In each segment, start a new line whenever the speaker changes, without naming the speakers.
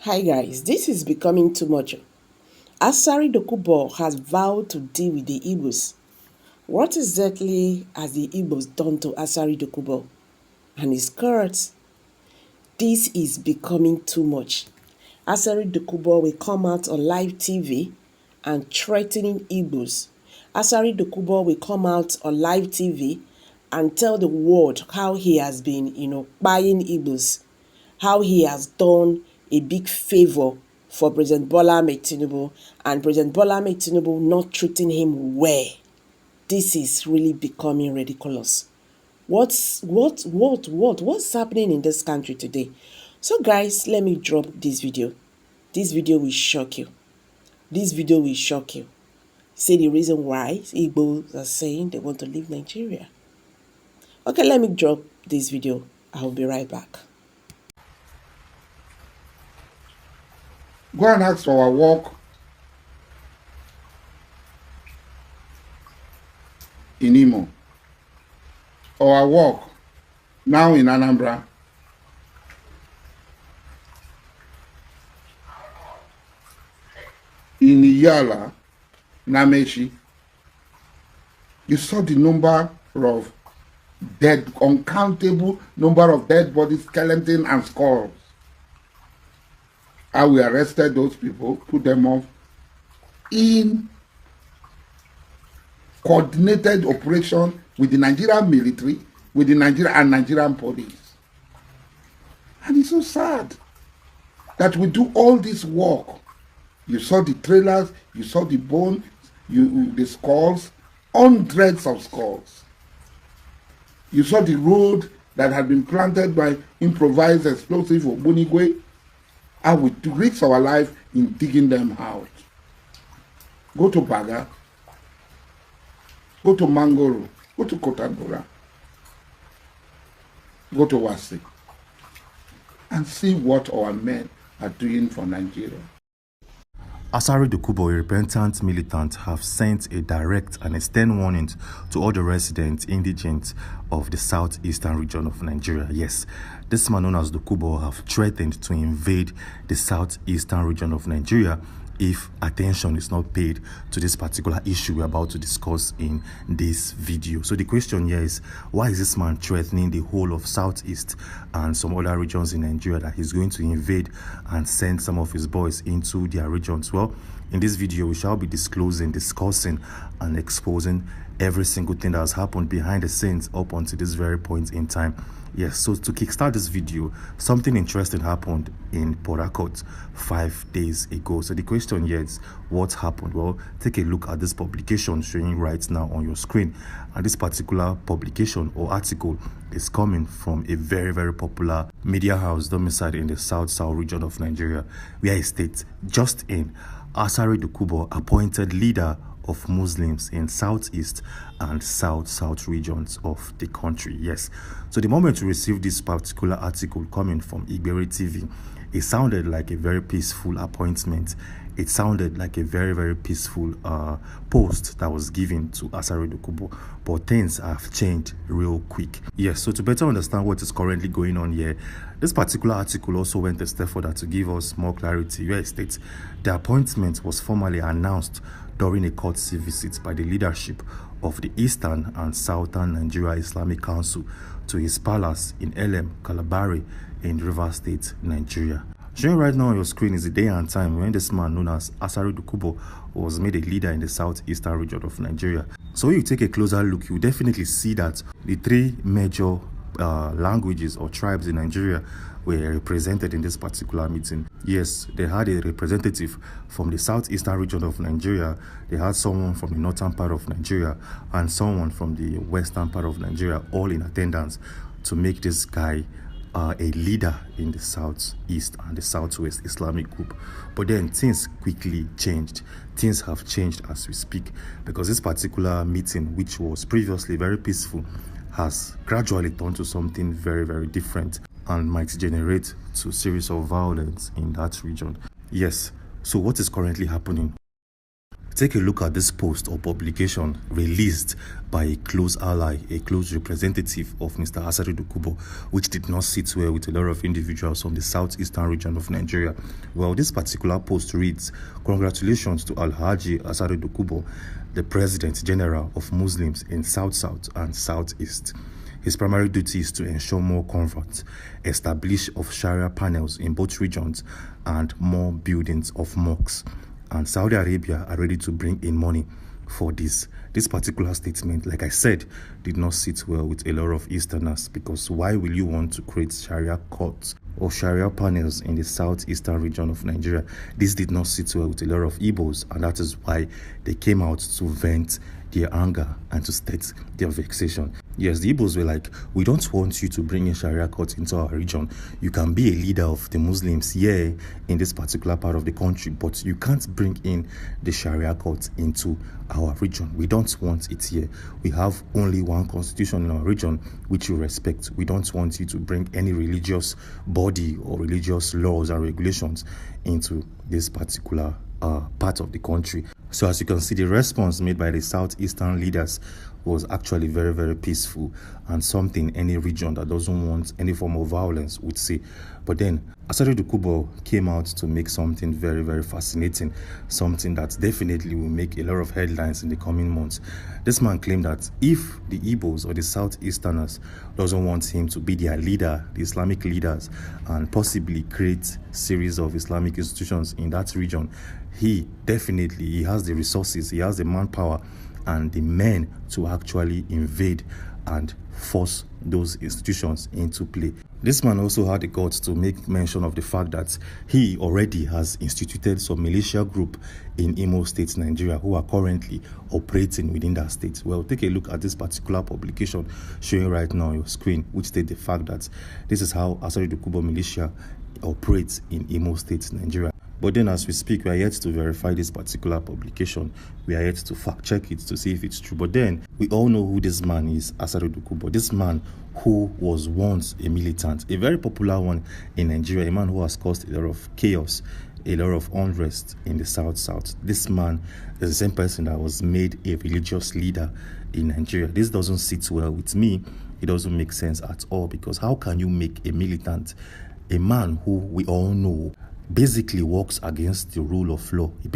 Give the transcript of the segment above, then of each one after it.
Hi guys, this is becoming too much. Asari Dokubo has vowed to deal with the Igbøs. What exactly has the Igbøs done to Asari Dokubo and his courts? This is becoming too much. Asari Dokubo will come out on live TV and threatening Igbøs. Asari Dokubo will come out on live TV and tell the world how he has been, buying Igbøs, how he has done a big favor for President Bola Ahmed Tinubu and President Bola Ahmed Tinubu not treating him well. This is really becoming ridiculous. What's happening in this country today? So guys, let me drop this video. This video will shock you. This video will shock you. Say the reason why Igbos are saying they want to leave Nigeria. Okay, let me drop this video. I'll be right back.
Go and ask for our work in Imo, our work now in Anambra, in Iyala, Namechi. You saw the number of uncountable number of dead bodies, skeleton and skulls. How we arrested those people, put them off in coordinated operation with the Nigerian military, with the Nigerian police. And it's so sad that we do all this work. You saw the trailers, you saw the bones, the skulls, hundreds of skulls. You saw the road that had been planted by improvised explosive or Bunigwe. And we risk our life in digging them out. Go to Baga, go to Mangoro, go to Kotagora, go to Wasi, and see what our men are doing for Nigeria.
Asari Dokubo, a repentant militant, have sent a direct and stern warning to all the residents indigent of the southeastern region of Nigeria. Yes, this man known as Dokubo have threatened to invade the southeastern region of Nigeria if attention is not paid to this particular issue we're about to discuss in this video. So the question here is, why is this man threatening the whole of Southeast and some other regions in Nigeria that he's going to invade and send some of his boys into their regions? Well, in this video we shall be disclosing, discussing and exposing every single thing that has happened behind the scenes up until this very point in time. Yes, so to kickstart this video, something interesting happened in Port Harcourt 5 days ago. So the question here is, what happened? Well, take a look at this publication showing right now on your screen. And this particular publication or article is coming from a very, very popular media house domiciled in the south region of Nigeria, where it states, just in, Asari Dokubo appointed leader of Muslims in southeast and south regions of the country. Yes, so the moment you receive this particular article coming from Igbøs TV, it sounded like a very peaceful appointment. It sounded like a very, very peaceful post that was given to Asari Dokubo, but things have changed real quick. Yes, so to better understand what is currently going on here, this particular article also went a step further to give us more clarity, where it states the appointment was formally announced during a courtesy visit by the leadership of the Eastern and Southern Nigeria Islamic Council to his palace in Elem, Kalabari in Rivers State, Nigeria. Showing right now on your screen is the day and time when this man known as Asari Dokubo was made a leader in the southeastern region of Nigeria. So when you take a closer look, you definitely see that the three major languages or tribes in Nigeria were represented in this particular meeting. Yes, they had a representative from the southeastern region of Nigeria, they had someone from the northern part of Nigeria, and someone from the western part of Nigeria, all in attendance to make this guy a leader in the southeast and the southwest Islamic group. But then things quickly changed. Things have changed as we speak, because this particular meeting, which was previously very peaceful, has gradually turned to something very, very different and might generate to a series of violence in that region. Yes, so what is currently happening? Take a look at this post or publication released by a close ally, a close representative of Mr. Asari Dokubo, which did not sit well with a lot of individuals from the southeastern region of Nigeria. Well, this particular post reads, "Congratulations to Alhaji Asari Dokubo, the President General of Muslims in South-South and Southeast. His primary duty is to ensure more converts, establish of Sharia panels in both regions, and more buildings of mosques. And Saudi Arabia are ready to bring in money for this." This particular statement, like I said, did not sit well with a lot of Easterners, because why will you want to create Sharia courts or Sharia panels in the southeastern region of Nigeria? This did not sit well with a lot of Igbos, and that is why they came out to vent their anger and to state their vexation. Yes, the Igbos were like, "We don't want you to bring in Sharia courts into our region. You can be a leader of the Muslims here in this particular part of the country, but you can't bring in the Sharia courts into our region. We don't want it here. We have only one constitution in our region, which you respect. We don't want you to bring any religious body or religious laws and regulations into this particular part of the country." So as you can see, the response made by the southeastern leaders was actually very, very peaceful, and something any region that doesn't want any form of violence would say. But then Asari Dokubo came out to make something very, very fascinating, something that definitely will make a lot of headlines in the coming months. This man claimed that if the Igbos or the southeasterners doesn't want him to be their leader, the Islamic leaders, and possibly create series of Islamic institutions in that region, he has the resources, he has the manpower and the men to actually invade and force those institutions into play. This man also had the guts to make mention of the fact that he already has instituted some militia group in Imo State, Nigeria, who are currently operating within that state. Well, take a look at this particular publication showing right now on your screen, which states the fact that this is how Asari Dokubo militia operates in Imo State, Nigeria. But then as we speak, we are yet to verify this particular publication. We are yet to fact check it to see if it's true. But then we all know who this man is, Asari Dokubo. This man who was once a militant, a very popular one in Nigeria, a man who has caused a lot of chaos, a lot of unrest in the South-South. This man is the same person that was made a religious leader in Nigeria. This doesn't sit well with me. It doesn't make sense at all, because how can you make a militant, a man who we all know basically works against the rule of law? He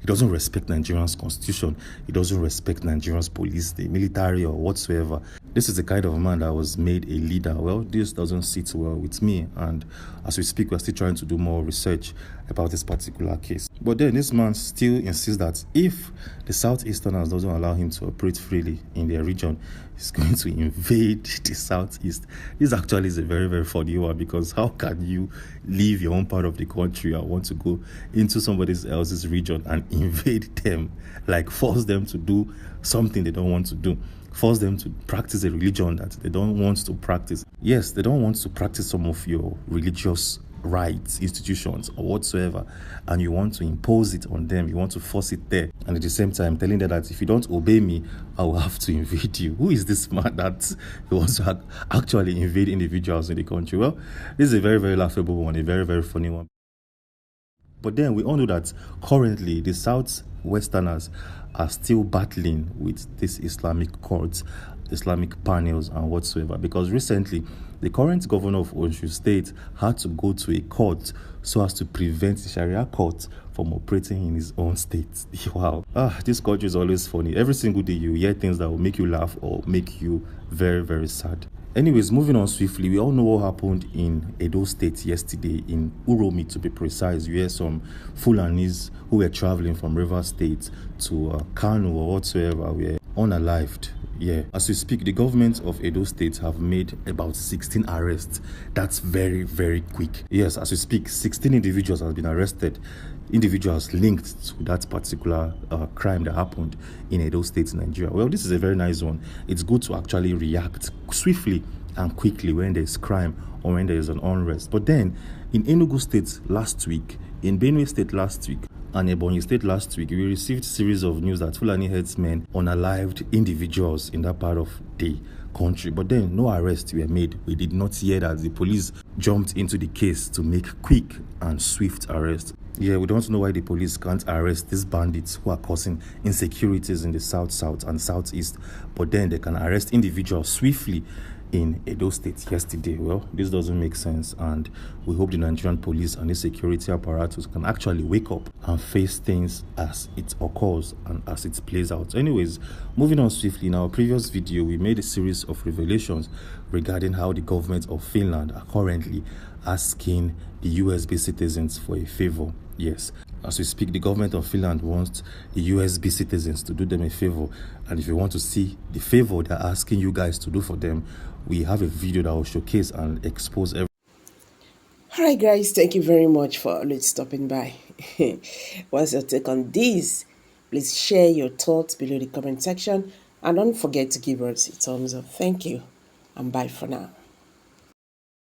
doesn't respect Nigeria's constitution. He doesn't respect Nigeria's police, the military, or whatsoever. This is the kind of man that was made a leader. Well, this doesn't sit well with me, and as we speak, we're still trying to do more research about this particular case. But then this man still insists that if the Southeasterners doesn't allow him to operate freely in their region, he's going to invade the Southeast. This actually is a very, very funny one, because how can you leave your own part of the country and want to go into somebody else's region and invade them, like force them to do something they don't want to do, force them to practice a religion that they don't want to practice? Yes, they don't want to practice some of your religious rights, institutions, or whatsoever, and you want to impose it on them, you want to force it there, and at the same time telling them that if you don't obey me, I will have to invade you. Who is this man that wants to actually invade individuals in the country? Well, this is a very, very laughable one, a very, very funny one. But then we all know that currently the Southwesterners are still battling with these Islamic courts, Islamic panels, and whatsoever, because recently the current governor of Osun State had to go to a court so as to prevent the Sharia court from operating in his own state. Wow. This country is always funny. Every single day you hear things that will make you laugh or make you very, very sad. Anyways, moving on swiftly, we all know what happened in Edo State yesterday, in Uromi to be precise. You hear some Fulanis who were traveling from River State to Kano or whatsoever were unalived. Yeah, as we speak, the government of Edo State have made about 16 arrests. That's very, very quick. Yes, as we speak, 16 individuals have been arrested. Individuals linked to that particular crime that happened in Edo State, Nigeria. Well, this is a very nice one. It's good to actually react swiftly and quickly when there's crime or when there is an unrest. But then, in Enugu State last week, in Benue State last week, and Ebonyi State last week, we received a series of news that Fulani herdsmen unalived individuals in that part of the country. But then no arrests were made. We did not hear that the police jumped into the case to make quick and swift arrests. Yeah, we don't know why the police can't arrest these bandits who are causing insecurities in the south and southeast, but then they can arrest individuals swiftly in Edo State yesterday. Well, this doesn't make sense, and we hope the Nigerian police and the security apparatus can actually wake up and face things as it occurs and as it plays out. Anyways, moving on swiftly, in our previous video, we made a series of revelations regarding how the government of Finland are currently asking the USB citizens for a favor. Yes, as we speak, the government of Finland wants the USB citizens to do them a favor. And if you want to see the favor they're asking you guys to do for them, we have a video that will showcase and expose everything.
Alright guys, thank you very much for always stopping by. What's your take on this? Please share your thoughts below the comment section and don't forget to give us a thumbs up. Thank you and bye for now.